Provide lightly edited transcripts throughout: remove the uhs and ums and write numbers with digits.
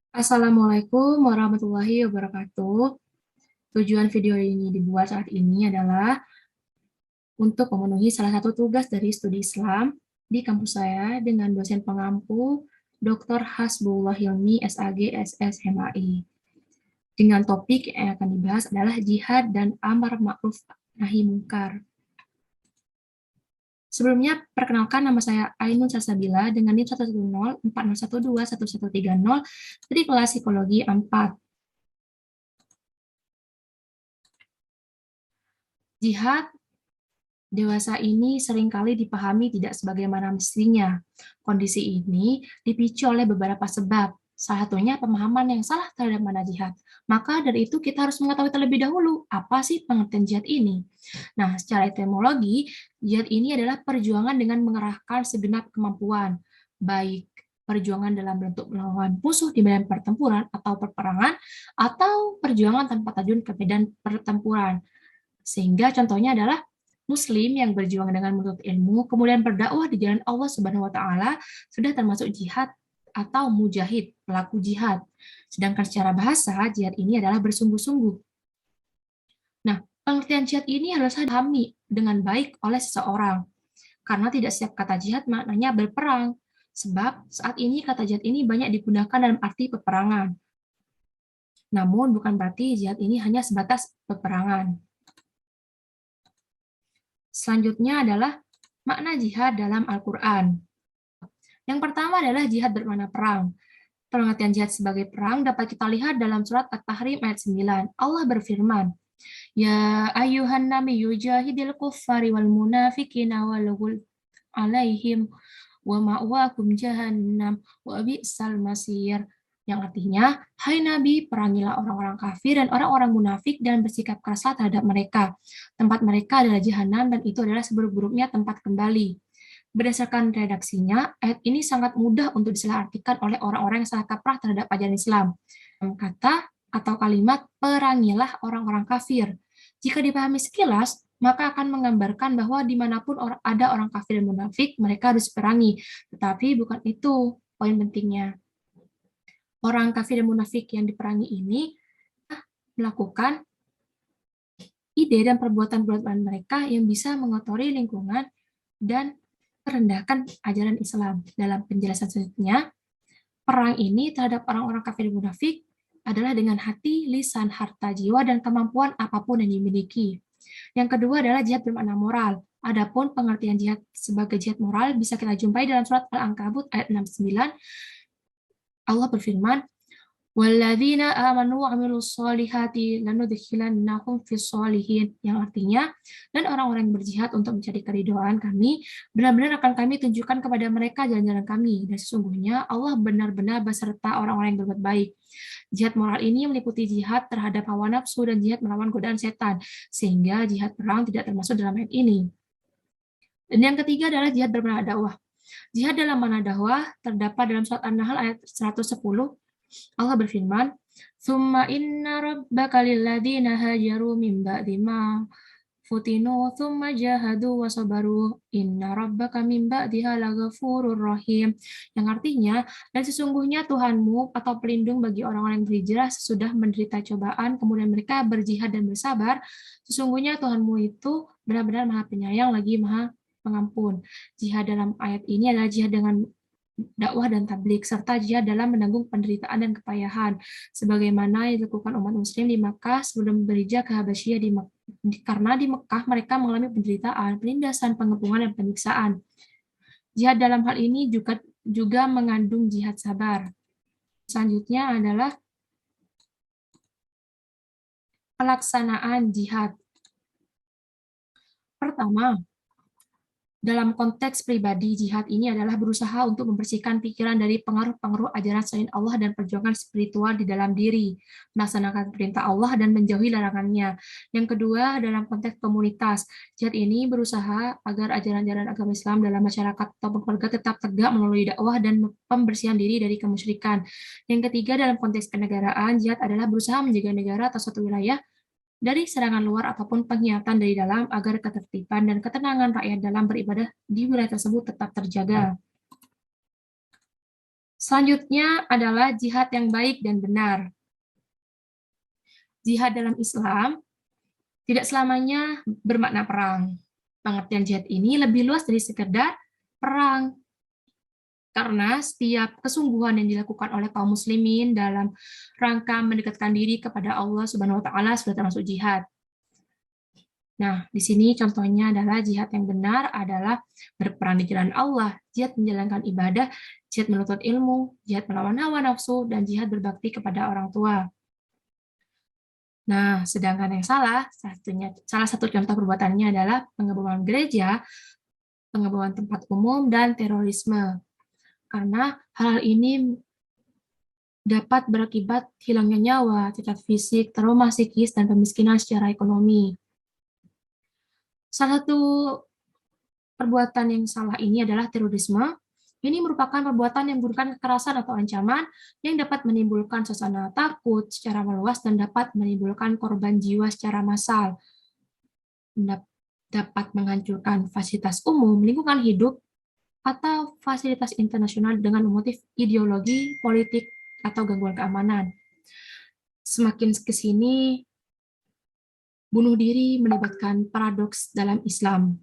Assalamualaikum warahmatullahi wabarakatuh. Tujuan video ini dibuat saat ini adalah untuk memenuhi salah satu tugas dari studi Islam di kampus saya dengan dosen pengampu Dr. Hasbullah Hilmi, SAG, SS, MAI. Dengan topik yang akan dibahas adalah jihad dan amar ma'ruf nahi mungkar. Sebelumnya, perkenalkan nama saya Ainun Salsabila dengan NIM 1104040121130 dari kelas Psikologi 4. Jihad dewasa ini seringkali dipahami tidak sebagaimana mestinya. Kondisi ini dipicu oleh beberapa sebab. Salah satunya pemahaman yang salah terhadap mana jihad. Maka dari itu kita harus mengetahui terlebih dahulu apa sih pengertian jihad ini. Nah, secara etimologi, jihad ini adalah perjuangan dengan mengerahkan segenap kemampuan, baik perjuangan dalam bentuk melawan musuh di medan pertempuran atau perperangan, atau perjuangan tanpa terjun ke medan pertempuran. Sehingga contohnya adalah Muslim yang berjuang dengan menuntut ilmu, kemudian berdakwah di jalan Allah Subhanahu wa Ta'ala, sudah termasuk jihad atau mujahid, pelaku jihad. Sedangkan secara bahasa, jihad ini adalah bersungguh-sungguh. Nah, pengertian jihad ini harus dipahami dengan baik oleh seseorang, karena tidak setiap kata jihad maknanya berperang. Sebab saat ini kata jihad ini banyak digunakan dalam arti peperangan. Namun bukan berarti jihad ini hanya sebatas peperangan. Selanjutnya adalah makna jihad dalam Al-Quran. Yang pertama adalah jihad bermakna perang. Pengertian jihad sebagai perang dapat kita lihat dalam surat At-Tahrim ayat 9. Allah berfirman, Ya ayuhan nabiyyu jahidil kuffari wal munafiqina walaghul alaihim wa ma'wakum jahannam wa bi'sal masir. Yang artinya, hai Nabi, perangilah orang-orang kafir dan orang-orang munafik dan bersikap keraslah terhadap mereka. Tempat mereka adalah jahanam dan itu adalah seburuk-buruknya tempat kembali. Berdasarkan redaksinya, ayat ini sangat mudah untuk disalahartikan oleh orang-orang yang salah kaprah terhadap ajaran Islam. Kata atau kalimat perangilah orang-orang kafir. Jika dipahami sekilas, maka akan menggambarkan bahwa dimanapun ada orang kafir dan munafik, mereka harus perangi. Tetapi bukan itu poin pentingnya. Orang kafir dan munafik yang diperangi ini melakukan ide dan perbuatan-perbuatan mereka yang bisa mengotori lingkungan dan merendahkan ajaran Islam. Dalam penjelasan selanjutnya, perang ini terhadap orang-orang kafir dan munafik adalah dengan hati, lisan, harta, jiwa, dan kemampuan apapun yang dimiliki. Yang kedua adalah jihad bermakna moral. Adapun pengertian jihad sebagai jihad moral bisa kita jumpai dalam surat Al-Ankabut ayat 69. Allah berfirman, Walladzina amanu wa amilus solihati lanudkhilannahum fis solihin, yang artinya, dan orang-orang yang berjihad untuk mencari keridhaan kami, benar-benar akan kami tunjukkan kepada mereka jalan-jalan kami, dan sesungguhnya Allah benar-benar beserta orang-orang yang berbuat baik. Jihad moral ini meliputi jihad terhadap hawa nafsu dan jihad melawan godaan setan, sehingga jihad perang tidak termasuk dalam ayat ini. Dan yang ketiga adalah jihad bermakna dakwah. Jihad dalam makna dakwah terdapat dalam surat An-Nahl ayat 110. Allah berfirman, "Tsumma inna rabbaka lilladzina hajaru min ba'di ma futinu tsumma jahadu wa sabaru inna rabbaka min ba'diha laghafurur rahim." Yang artinya, dan sesungguhnya Tuhanmu atau pelindung bagi orang-orang yang berhijrah sesudah menderita cobaan, kemudian mereka berjihad dan bersabar, sesungguhnya Tuhanmu itu benar-benar Maha Penyayang lagi Maha Pengampun. Jihad dalam ayat ini adalah jihad dengan dakwah dan tablik, serta jihad dalam menanggung penderitaan dan kepayahan, sebagaimana yang dilakukan umat muslim di Makkah sebelum berhijrah ke Habasyah karena di Mekah mereka mengalami penderitaan, penindasan, pengepungan, dan penyiksaan. Jihad dalam hal ini juga mengandung jihad sabar. Selanjutnya adalah pelaksanaan jihad. Pertama, dalam konteks pribadi, jihad ini adalah berusaha untuk membersihkan pikiran dari pengaruh-pengaruh ajaran selain Allah dan perjuangan spiritual di dalam diri, melaksanakan perintah Allah dan menjauhi larangannya. Yang kedua, dalam konteks komunitas, jihad ini berusaha agar ajaran-ajaran agama Islam dalam masyarakat atau keluarga tetap tegak melalui dakwah dan pembersihan diri dari kemusyrikan. Yang ketiga, dalam konteks kenegaraan, jihad adalah berusaha menjaga negara atau suatu wilayah dari serangan luar ataupun pengkhianatan dari dalam agar ketertiban dan ketenangan rakyat dalam beribadah di wilayah tersebut tetap terjaga. Selanjutnya adalah jihad yang baik dan benar. Jihad dalam Islam tidak selamanya bermakna perang. Pengertian jihad ini lebih luas dari sekedar perang, karena setiap kesungguhan yang dilakukan oleh kaum muslimin dalam rangka mendekatkan diri kepada Allah Subhanahu wa taala sudah termasuk jihad. Nah, di sini contohnya adalah jihad yang benar adalah berperang di jalan Allah, jihad menjalankan ibadah, jihad menuntut ilmu, jihad melawan hawa nafsu, dan jihad berbakti kepada orang tua. Nah, sedangkan yang salah satu contoh perbuatannya adalah pengeboman gereja, pengeboman tempat umum, dan terorisme. Karena hal ini dapat berakibat hilangnya nyawa, cacat fisik, trauma psikis, dan pemiskinan secara ekonomi. Salah satu perbuatan yang salah ini adalah terorisme. Ini merupakan perbuatan yang menggunakan kekerasan atau ancaman yang dapat menimbulkan suasana takut secara meluas dan dapat menimbulkan korban jiwa secara massal, dapat menghancurkan fasilitas umum, lingkungan hidup, atau fasilitas internasional dengan motif ideologi, politik, atau gangguan keamanan. Semakin ke sini, bunuh diri melibatkan paradoks dalam Islam.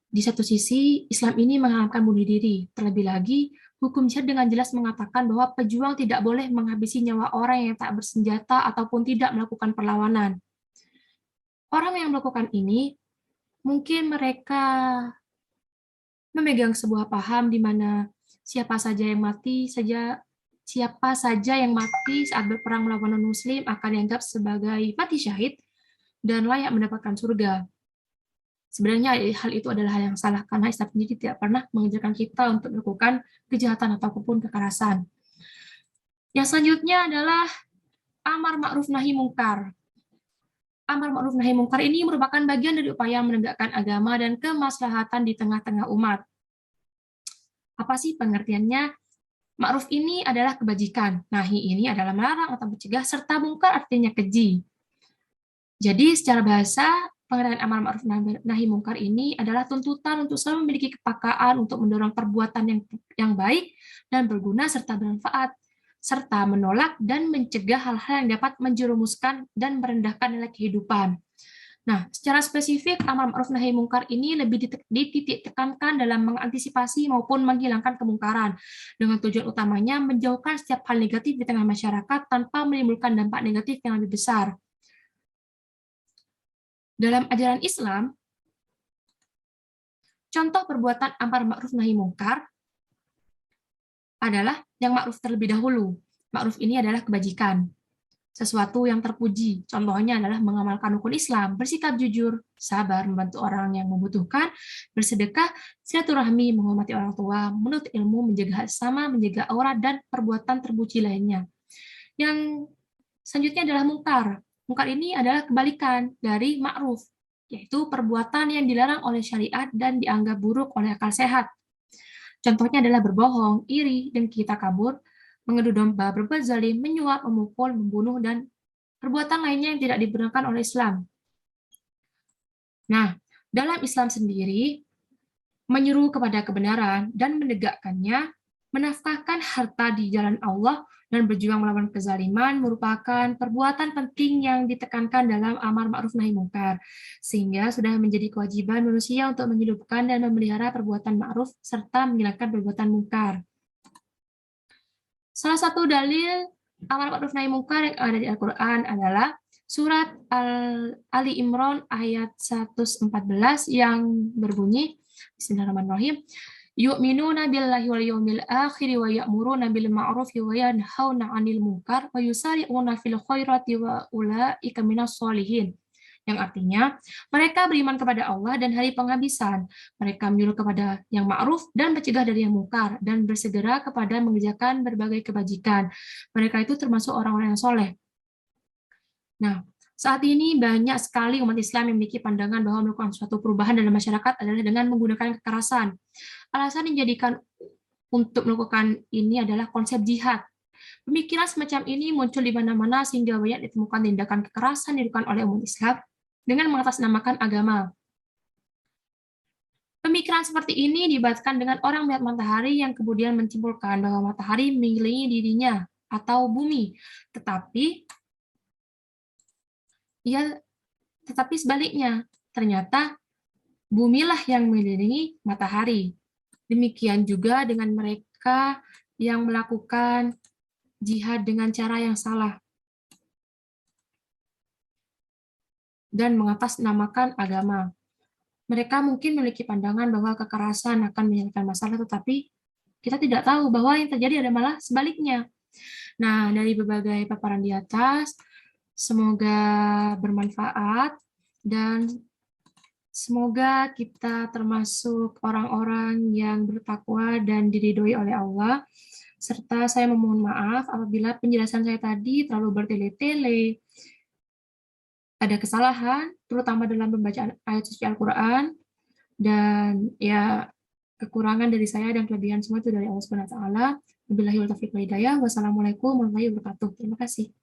Di satu sisi, Islam ini mengharamkan bunuh diri. Terlebih lagi, hukum jihad dengan jelas mengatakan bahwa pejuang tidak boleh menghabisi nyawa orang yang tak bersenjata ataupun tidak melakukan perlawanan. Orang yang melakukan ini, mungkin mereka memegang sebuah paham di mana siapa saja yang mati saat berperang melawan non-muslim akan dianggap sebagai mati syahid dan layak mendapatkan surga. Sebenarnya hal itu adalah hal yang salah karena Islam sendiri tidak pernah mengajarkan kita untuk melakukan kejahatan ataupun kekerasan. Yang selanjutnya adalah amar ma'ruf nahi mungkar. Amar ma'ruf nahi mungkar ini merupakan bagian dari upaya menegakkan agama dan kemaslahatan di tengah-tengah umat. Apa sih pengertiannya? Ma'ruf ini adalah kebajikan, nahi ini adalah melarang atau mencegah, serta mungkar artinya keji. Jadi secara bahasa, pengertian amar ma'ruf nahi mungkar ini adalah tuntutan untuk selalu memiliki kepekaan untuk mendorong perbuatan yang baik dan berguna serta bermanfaat, serta menolak dan mencegah hal-hal yang dapat menjerumuskan dan merendahkan nilai kehidupan. Nah, secara spesifik, amar ma'ruf nahi mungkar ini lebih dititik tekankan dalam mengantisipasi maupun menghilangkan kemungkaran, dengan tujuan utamanya menjauhkan setiap hal negatif di tengah masyarakat tanpa menimbulkan dampak negatif yang lebih besar. Dalam ajaran Islam, contoh perbuatan amar ma'ruf nahi mungkar adalah yang ma'ruf terlebih dahulu. Ma'ruf ini adalah kebajikan, sesuatu yang terpuji. Contohnya adalah mengamalkan rukun Islam, bersikap jujur, sabar, membantu orang yang membutuhkan, bersedekah, silaturahmi, menghormati orang tua, menuntut ilmu, menjaga hak sesama, menjaga aurat, dan perbuatan terpuji lainnya. Yang selanjutnya adalah mungkar. Mungkar ini adalah kebalikan dari ma'ruf, yaitu perbuatan yang dilarang oleh syariat dan dianggap buruk oleh akal sehat. Contohnya adalah berbohong, iri, dengki, takabur, mengadu domba, berbuat zalim, menyuap, memukul, membunuh, dan perbuatan lainnya yang tidak dibenarkan oleh Islam. Nah, dalam Islam sendiri, menyeru kepada kebenaran dan menegakkannya, menafkahkan harta di jalan Allah, dan berjuang melawan kezaliman merupakan perbuatan penting yang ditekankan dalam amar ma'ruf nahi mungkar, sehingga sudah menjadi kewajiban manusia untuk menghidupkan dan memelihara perbuatan ma'ruf serta menghilangkan perbuatan mungkar. Salah satu dalil amar ma'ruf nahi mungkar yang ada di Al-Quran adalah surat Ali Imran ayat 114 yang berbunyi, Bismillahirrahmanirrahim, yu'minuna billahi wal yawmil akhir wa ya'muruna bil ma'ruf wa yanhauna 'anil munkar wa yusari'una fil khairati wa ulaika minas sholihin. Yang artinya, mereka beriman kepada Allah dan hari penghabisan. Mereka menyuruh kepada yang ma'ruf dan mencegah dari yang mungkar dan bersegera kepada mengerjakan berbagai kebajikan. Mereka itu termasuk orang-orang yang soleh. Nah, saat ini banyak sekali umat Islam yang memiliki pandangan bahwa melakukan suatu perubahan dalam masyarakat adalah dengan menggunakan kekerasan. Alasan yang dijadikan untuk melakukan ini adalah konsep jihad. Pemikiran semacam ini muncul di mana-mana sehingga banyak ditemukan tindakan kekerasan yang dilakukan oleh umat Islam dengan mengatasnamakan agama. Pemikiran seperti ini dibatkan dengan orang melihat matahari yang kemudian menyimpulkan bahwa matahari mengelilingi dirinya atau bumi. Tetapi sebaliknya, ternyata bumilah yang mengelilingi matahari. Demikian juga dengan mereka yang melakukan jihad dengan cara yang salah dan mengatasnamakan agama. Mereka mungkin memiliki pandangan bahwa kekerasan akan menyelesaikan masalah, tetapi kita tidak tahu bahwa yang terjadi adalah malah sebaliknya. Nah, dari berbagai paparan di atas, semoga bermanfaat dan semoga kita termasuk orang-orang yang bertakwa dan diridhoi oleh Allah. Serta saya memohon maaf apabila penjelasan saya tadi terlalu bertele-tele, ada kesalahan, terutama dalam pembacaan ayat suci Al-Quran, dan ya kekurangan dari saya dan kelebihan semua itu dari Allah Subhanahu wa taala. Wabillahi taufiq wal hidayah. Wassalamualaikum warahmatullahi wabarakatuh. Terima kasih.